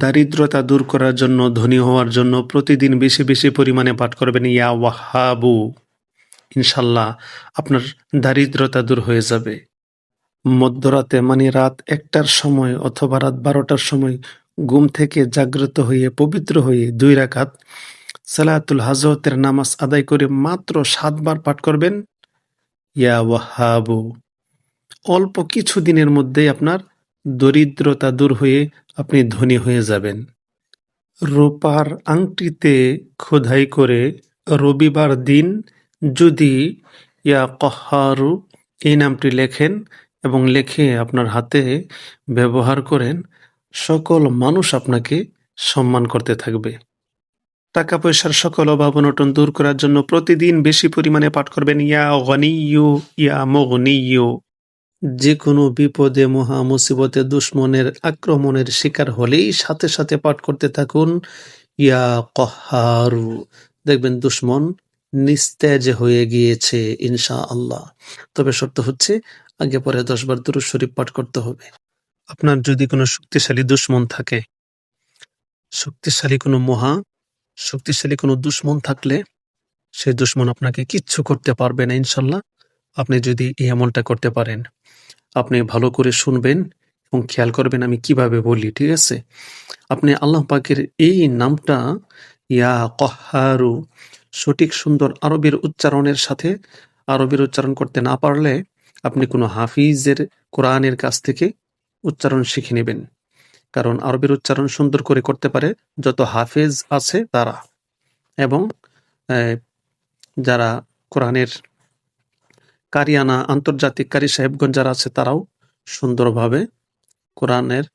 দারিদ্রতা দূর করার জন্য, ধনী হওয়ার জন্য প্রতিদিন বেশি বেশি পরিমাণে পাঠ করবেন ইয়া ওয়াহাবু। ইনশাল্লাহ আপনার দারিদ্রতা দূর হয়ে যাবে। মধ্যরাতে মানে রাত ১টার সময় অথবা রাত ১২টার সময় ঘুম থেকে জাগ্রত হয়ে পবিত্র হয়ে ২ রাকাত সালাতুল হাজতের নামাজ আদায় করে মাত্র ৭ বার পাঠ করবেন ইয়া ওয়াহাবু। অল্প কিছু দিনের মধ্যেই আপনার দরিদ্রতা দূর হয়ে আপনি ধনী হয়ে যাবেন। রূপার আংটিতে খোদাই করে রবিবার দিন যদি ইয়া কহারু এই নামটি লেখেন এবং লেখে আপনার হাতে ব্যবহার করেন, সকল মানুষ আপনাকে সম্মান করতে থাকবে। টাকা পয়সার সকল অভাব অনটন দূর করার জন্য প্রতিদিন বেশি পরিমাণে পাঠ করবেন ইয়া গনিয়্যু ইয়া মুগনিয়্যু। যে কোনো বিপদে মহা মুসিবতে দুশ্মনের আক্রমণের শিকার হলেই সাথে সাথে পাঠ করতে থাকুন ইয়া কহারু। দেখবেন দুশ্মন নিস্তেজ হয়ে গিয়েছে ইনশাআল্লাহ। তবে শর্ত হচ্ছে আগে পরে ১০ বার দুরূদ শরীফ পাঠ করতে হবে। আপনার যদি কোনো শক্তিশালী দুশ্মন থাকে, শক্তিশালী কোনো দুশ্মন থাকলে সেই দুশ্মন আপনাকে কিচ্ছু করতে পারবে না ইনশাল্লাহ, আপনি যদি এই আমলটা করতে পারেন। আপনি ভালো করে শুনবেন এবং খেয়াল করবেন আমি কিভাবে বলি, ঠিক আছে? আপনি আল্লাহ পাকের এই নামটা ইয়া কহারু সঠিক সুন্দর আরবির উচ্চারণের সাথে, আরবির উচ্চারণ করতে না পারলে আপনি কোনো হাফিজের কোরআনের কাছ থেকে উচ্চারণ শিখে নেবেন। কারণ আরবির উচ্চারণ সুন্দর করে করতে পারে যত হাফেজ আছে তারা, এবং যারা কোরআনের কারিয়ানা আন্তর্জাতিক কারি সাহেবগঞ্জ যারা আছে তারাও সুন্দরভাবে কোরআনের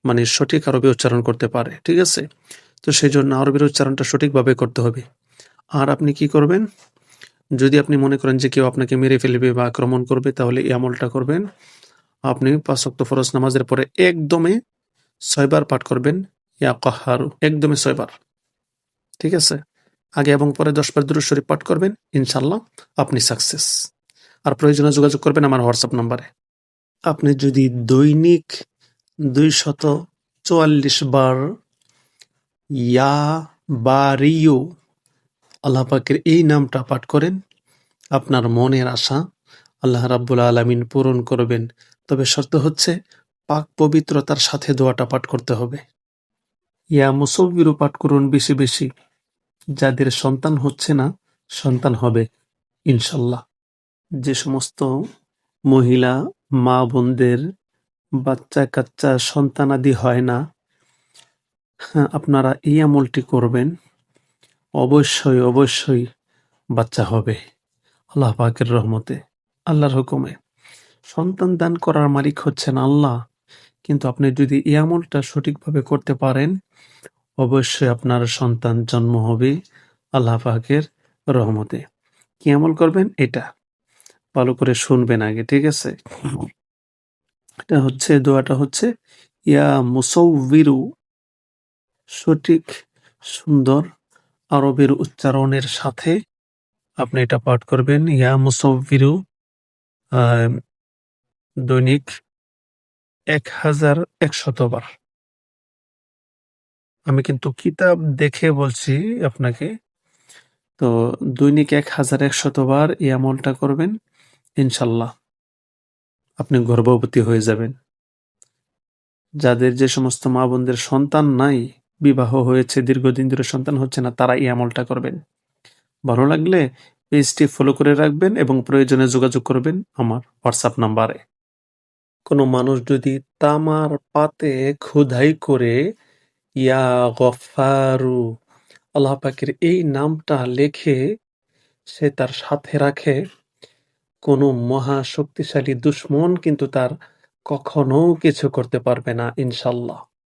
মানে সঠিক আরবি উচ্চারণ করতে পারে, ঠিক আছে? তো সেই জন্য আরবির উচ্চারণটা সঠিকভাবে করতে হবে। আর আপনি কি করবেন, যদি আপনি মনে করেন যে কেউ আপনাকে মেরে ফেলবে বা আক্রমণ করবে, তাহলে এই আমলটা করবেন। আপনি ৫ ওয়াক্ত ফরজ নামাজের পরে একদমে ৬ বার পাঠ করবেন ইয়া কাহারু, একদমে ৬ বার, ঠিক আছে? আগে এবং পরে ১০ বার দুরূদ শরীফ পাঠ করবেন, ইনশাল্লাহ আপনি সাকসেস। আর প্রয়োজনে যোগাযোগ করবেন আমার হোয়াটসঅ্যাপ নাম্বারে। আপনি যদি দৈনিক ২৪৪ বার ইয়া বারিয়ু আল্লাহ পাকের এই নামটা পাঠ করেন, আপনার মনের আশা আল্লাহ রাব্বুল আলামিন পূরণ করবেন। তবে শর্ত হচ্ছে পাক পবিত্রতার সাথে দোয়াটা পাঠ করতে হবে। ইয়া মুসাউবিরু পাঠ করুন বেশি বেশি। যাদের সন্তান হচ্ছে না, সন্তান হবে ইনশাল্লাহ। যে সমস্ত মহিলা মা বোনদের বাচ্চা কাচ্চা সন্তানাদি হয় না, হ্যাঁ, আপনারা এই আমলটি করবেন, অবশ্যই অবশ্যই বাচ্চা হবে আল্লাহ পাকের রহমতে, আল্লাহর হুকুমে। সন্তান দান করার মালিক হচ্ছেন আল্লাহ, কিন্তু আপনি যদি এই আমলটা সঠিকভাবে করতে পারেন, অবশ্যই আপনার সন্তান জন্ম হবে আল্লাহ পাকের রহমতে। কি আমল করবেন এটা ভালো করে শুনবেন আগে, ঠিক আছে? এটা হচ্ছে দোয়াটা হচ্ছে ইয়া মুসাউবিরু, সঠিক সুন্দর আরবের উচ্চারণের সাথে আপনি এটা পাঠ করবেন ইয়া মুসাউবিরু দৈনিক ১,১০০ বার। আমি কিন্তু কিতাব দেখে বলছি আপনাকে। তো দৈনিক ১,১০০ বার এই আমলটা করবেন, ইনশাল্লাহ আপনি গর্ভবতী হয়ে যাবেন। যাদের যে সমস্ত মা বোনদের সন্তান নাই, বিবাহ হয়েছে দীর্ঘদিন ধরে সন্তান হচ্ছে না, তারা এই আমলটা করবেন। ভালো লাগলে পেজটি ফলো করে রাখবেন এবং প্রয়োজনে যোগাযোগ করবেন আমার হোয়াটসঅ্যাপ নাম্বারে। কোনো মানুষ যদি তামার পাতে খোদাই করে ইয়া গফারু আল্লাহ পাকের এই নামটা লেখে সে তার সাথে রাখে, কোনো মহা শক্তিশালী দুশ্মন কিন্তু তার কখনো কিছু করতে পারবে না ইনশাল্লাহ।